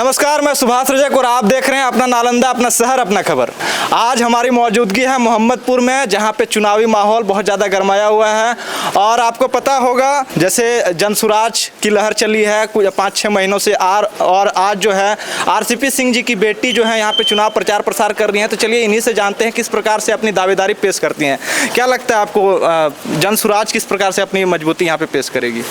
नमस्कार, मैं सुभाष रजक और आप देख रहे हैं अपना नालंदा, अपना शहर, अपना खबर। आज हमारी मौजूदगी है मोहम्मदपुर में, जहां पे चुनावी माहौल बहुत ज़्यादा गरमाया हुआ है। और आपको पता होगा, जैसे जनसुराज की लहर चली है कुछ 5-6 महीनों से और आज जो है आरसीपी सिंह जी की बेटी जो है यहाँ पे चुनाव प्रचार प्रसार कर रही हैं। तो चलिए इन्हीं से जानते हैं किस प्रकार से अपनी दावेदारी पेश करती हैं। क्या लगता है आपको, जनसुराज किस प्रकार से अपनी मजबूती यहाँ पे पेश करेगी?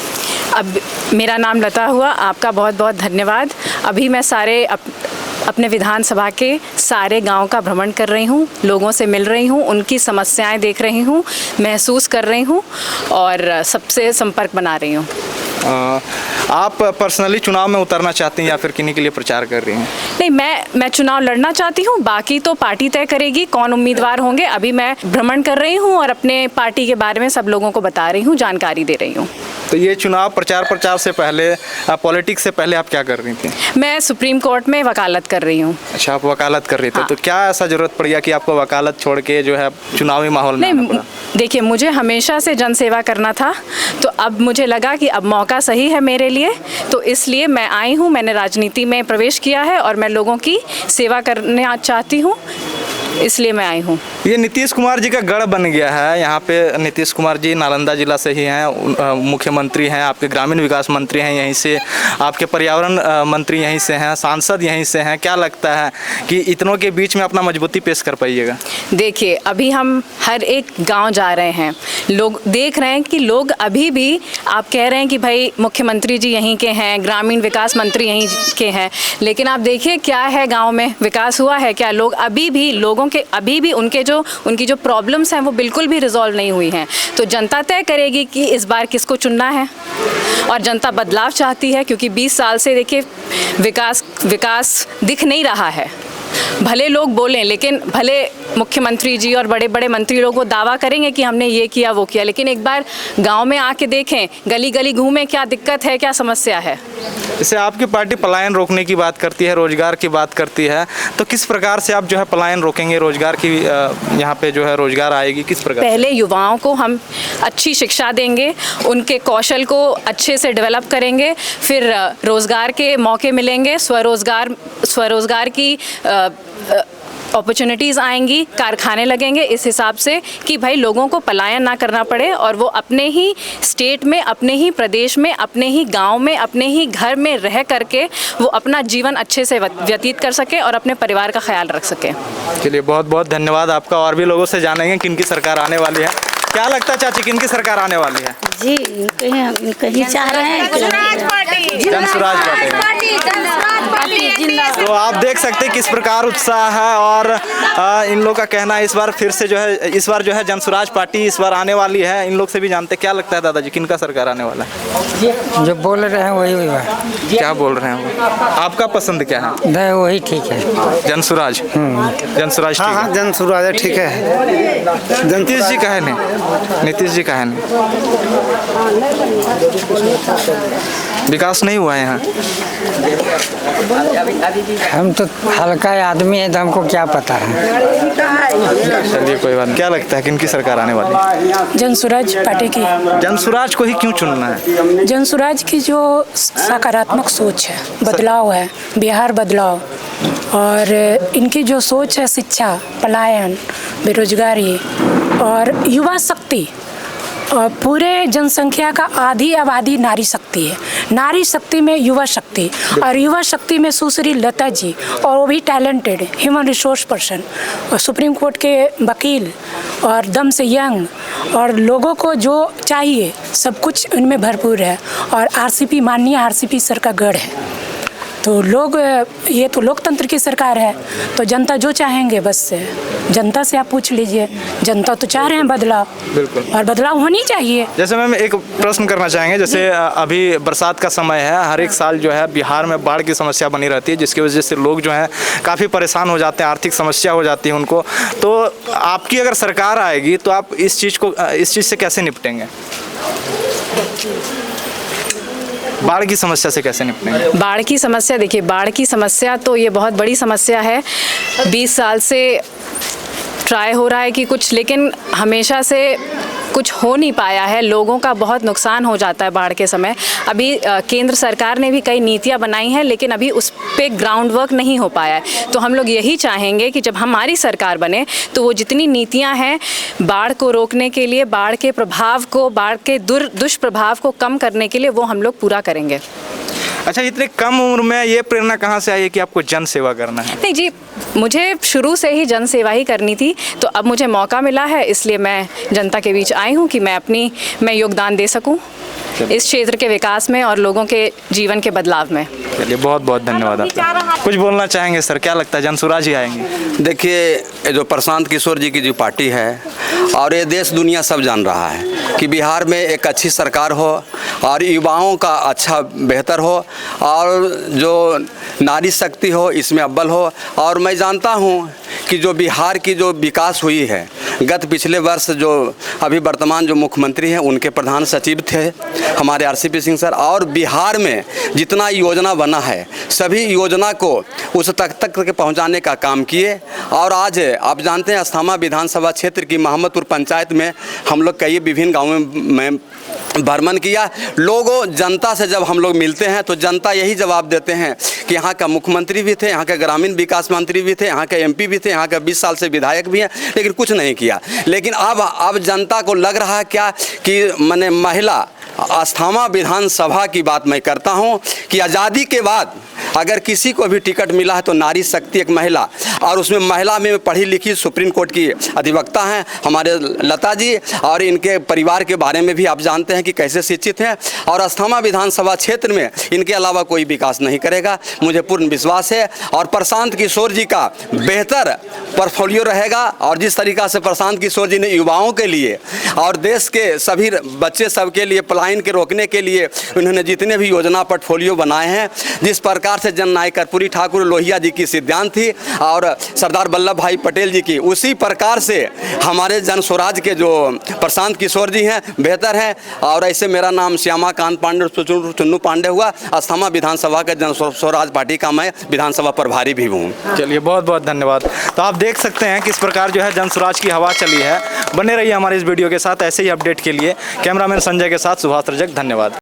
अब मेरा नाम लता हुआ, आपका बहुत बहुत धन्यवाद। अभी मैं अपने विधानसभा के सारे गांव का भ्रमण कर रही हूं, लोगों से मिल रही हूं, उनकी समस्याएं देख रही हूं, महसूस कर रही हूं और सबसे संपर्क बना रही हूं। आप पर्सनली चुनाव में उतरना चाहती हैं या फिर किन्हीं के लिए प्रचार कर रही हैं? नहीं, मैं चुनाव लड़ना चाहती हूं, बाकी तो पार्टी तय करेगी कौन उम्मीदवार होंगे। अभी मैं भ्रमण कर रही हूं और अपने पार्टी के बारे में सब लोगों को बता रही हूं, जानकारी दे रही हूं। तो ये चुनाव प्रचार से पहले, पॉलिटिक्स से पहले आप क्या कर रही थी? मैं सुप्रीम कोर्ट में वकालत कर रही हूँ। अच्छा, आप वकालत कर रही थी। हाँ। तो क्या ऐसा जरूरत पड़ गया कि आपको वकालत छोड़ के जो है चुनावी माहौल में आना पड़ा? देखिए, मुझे हमेशा से जनसेवा करना था, तो अब मुझे लगा कि अब मौका सही है मेरे लिए, तो इसलिए मैं आई हूँ। मैंने राजनीति में प्रवेश किया है और मैं लोगों की सेवा करना चाहती हूँ, इसलिए मैं आई हूँ। ये नीतीश कुमार जी का गढ़ बन गया है। यहाँ पे नीतीश कुमार जी नालंदा जिला से ही हैं, मुख्यमंत्री हैं, आपके ग्रामीण विकास मंत्री हैं यहीं से, आपके पर्यावरण मंत्री यहीं से हैं, सांसद यहीं से हैं। क्या लगता है कि इतनों के बीच में अपना मजबूती पेश कर पाइएगा? देखिए, अभी हम हर एक गांव जा रहे हैं, लोग देख रहे हैं कि लोग अभी भी, आप कह रहे हैं कि भाई मुख्यमंत्री जी यहीं के हैं, ग्रामीण विकास मंत्री यहीं के हैं, लेकिन आप देखिए क्या है, गाँव में विकास हुआ है क्या? लोग अभी भी, लोगों के अभी भी उनकी जो प्रॉब्लम्स हैं वो बिल्कुल भी रिजॉल्व नहीं हुई हैं। तो जनता तय करेगी कि इस बार किसको चुनना है, और जनता बदलाव चाहती है, क्योंकि 20 साल से देखिए विकास दिख नहीं रहा है। भले लोग बोलें, लेकिन भले मुख्यमंत्री जी और बड़े बड़े मंत्री लोग वो दावा करेंगे कि हमने ये किया वो किया, लेकिन एक बार गांव में आके देखें, गली गली घूमें, क्या दिक्कत है, क्या समस्या है। जैसे आपकी पार्टी पलायन रोकने की बात करती है, रोजगार की बात करती है, तो किस प्रकार से आप जो है पलायन रोकेंगे, रोजगार की यहाँ पे जो है रोजगार आएगी किस प्रकार? पहले युवाओं को हम अच्छी शिक्षा देंगे, उनके कौशल को अच्छे से डेवलप करेंगे, फिर रोजगार के मौके मिलेंगे, स्वरोजगार की अपॉर्चुनिटीज़ आएंगी, कारखाने लगेंगे, इस हिसाब से कि भाई लोगों को पलायन ना करना पड़े और वो अपने ही स्टेट में, अपने ही प्रदेश में, अपने ही गांव में, अपने ही घर में रह करके वो अपना जीवन अच्छे से व्यतीत कर सके और अपने परिवार का ख्याल रख सके। चलिए, बहुत बहुत धन्यवाद आपका। और भी लोगों से जानेंगे किनकी सरकार आने वाली है। क्या लगता है चाची, किनकी सरकार आने वाली है? जी, कहीं चाह रहे हैं जनसुराज पार्टी। तो आप देख सकते हैं किस प्रकार उत्साह है और इन लोग का कहना है इस बार फिर से जो है जनसुराज पार्टी इस बार आने वाली है। इन लोग से भी जानते हैं क्या लगता है दादाजी, किनका सरकार आने वाला है? जो बोल रहे हैं वही है। क्या बोल रहे हैं वो? आपका पसंद क्या है? नहीं, वही ठीक है, जनसुराज। जनसुराज ठीक है। हाँ, जनसुराज ठीक है। नीतीश जी का है नहीं, नीतीश जी का है नहीं, विकास नहीं हुआ है यहाँ। हम तो हल्का आदमी है, तो हमको क्या पता है। चलिए, कोई बात नहीं। क्या लगता है किनकी सरकार आने वाली है? जनसुराज पार्टी की। जनसुराज को ही क्यों चुनना है? जनसुराज की जो सकारात्मक सोच है, बदलाव है, बिहार बदलाव, और इनकी जो सोच है, शिक्षा, पलायन, बेरोजगारी और युवा शक्ति, और पूरे जनसंख्या का आधी आबादी नारी शक्ति है। नारी शक्ति में युवा शक्ति, और युवा शक्ति में सुश्री लता जी, और वो भी टैलेंटेड ह्यूमन रिसोर्स पर्सन, और सुप्रीम कोर्ट के वकील, और दम से यंग, और लोगों को जो चाहिए सब कुछ इनमें भरपूर है। और आरसीपी, माननीय आरसीपी सर का गढ़ है। तो लोग, ये तो लोकतंत्र की सरकार है, तो जनता जो चाहेंगे, बस जनता से आप पूछ लीजिए, जनता तो चाह रहे हैं बदलाव। बिल्कुल, और बदलाव होनी चाहिए। जैसे मैम एक प्रश्न करना चाहेंगे, जैसे अभी बरसात का समय है, हर एक साल जो है बिहार में बाढ़ की समस्या बनी रहती है, जिसकी वजह से लोग जो हैं काफ़ी परेशान हो जाते हैं, आर्थिक समस्या हो जाती है उनको। तो आपकी अगर सरकार आएगी तो आप इस चीज़ से कैसे निपटेंगे? बाढ़ की समस्या से कैसे निपटेंगे? बाढ़ की समस्या, देखिए, बाढ़ की समस्या तो ये बहुत बड़ी समस्या है। 20 साल से ट्राई हो रहा है कि कुछ, लेकिन हमेशा से कुछ हो नहीं पाया है, लोगों का बहुत नुकसान हो जाता है बाढ़ के समय। अभी केंद्र सरकार ने भी कई नीतियाँ बनाई हैं, लेकिन अभी उस पे ग्राउंड वर्क नहीं हो पाया है। तो हम लोग यही चाहेंगे कि जब हमारी सरकार बने तो वो जितनी नीतियाँ हैं बाढ़ को रोकने के लिए, बाढ़ के प्रभाव को, बाढ़ के दुष्प्रभाव को कम करने के लिए वो हम लोग पूरा करेंगे। अच्छा, इतनी कम उम्र में ये प्रेरणा कहाँ से आई है कि आपको जन सेवा करना है? नहीं जी, मुझे शुरू से ही जन सेवा ही करनी थी, तो अब मुझे मौका मिला है, इसलिए मैं जनता के बीच आई हूँ कि मैं योगदान दे सकूँ इस क्षेत्र के विकास में और लोगों के जीवन के बदलाव में। चलिए, बहुत बहुत धन्यवाद आपका। कुछ बोलना चाहेंगे सर? क्या लगता है जनसुराज ही आएंगे? देखिए, जो प्रशांत किशोर जी की जो पार्टी है और ये देश दुनिया सब जान रहा है कि बिहार में एक अच्छी सरकार हो और युवाओं का अच्छा बेहतर हो और जो नारी शक्ति हो इसमें अव्वल हो। और मैं जानता हूँ कि जो बिहार की जो विकास हुई है, गत पिछले वर्ष जो अभी वर्तमान जो मुख्यमंत्री हैं उनके प्रधान सचिव थे हमारे RCP सिंह सर, और बिहार में जितना योजना बना है सभी योजना को उस तक पहुंचाने का काम किए। और आज आप जानते हैं अस्थामा विधानसभा क्षेत्र की मोहम्मदपुर पंचायत में हम लोग कई विभिन्न गाँवों में भ्रमण किया। लोगों जनता से जब हम लोग मिलते हैं तो जनता यही जवाब देते हैं कि यहाँ का मुख्यमंत्री भी थे, यहाँ के ग्रामीण विकास मंत्री भी थे, यहाँ के MP भी थे, यहाँ के 20 साल से विधायक भी हैं, लेकिन कुछ नहीं किया। लेकिन अब जनता को लग रहा है क्या कि मैंने महिला अस्थामा विधानसभा की बात मैं करता हूँ कि आज़ादी के बाद अगर किसी को भी टिकट मिला है तो नारी शक्ति एक महिला, और उसमें महिला में पढ़ी लिखी सुप्रीम कोर्ट की अधिवक्ता हैं हमारे लता जी, और इनके परिवार के बारे में भी आप जानते हैं कि कैसे शिक्षित हैं। और अस्थामा विधानसभा क्षेत्र में इनके अलावा कोई विकास नहीं करेगा, मुझे पूर्ण विश्वास है। और प्रशांत किशोर जी का बेहतर पोर्टफोलियो रहेगा, और जिस तरीक़ा से प्रशांत किशोर जी ने युवाओं के लिए और देश के सभी बच्चे सब के लिए पलायन के रोकने के लिए उन्होंने जितने भी योजना पोर्टफोलियो बनाए हैं, जिस प्रकार से जननायक कर्पूरी ठाकुर लोहिया जी की सिद्धांत थी और सरदार वल्लभ भाई पटेल जी की, उसी प्रकार से हमारे जन स्वराज के जो प्रशांत किशोर जी हैं बेहतर हैं। और ऐसे मेरा नाम श्यामा कांत पांडे चुन्नू पांडे हुआ, अस्थामा विधानसभा के जन स्वराज पार्टी का मैं विधानसभा प्रभारी भी हूँ। चलिए, बहुत बहुत धन्यवाद। तो आप देख सकते हैं किस प्रकार जो है जन स्वराज की हवा चली है। बने रहिए हमारे इस वीडियो के साथ ऐसे ही अपडेट के लिए। कैमरामैन संजय के साथ सुभाष रजक, धन्यवाद।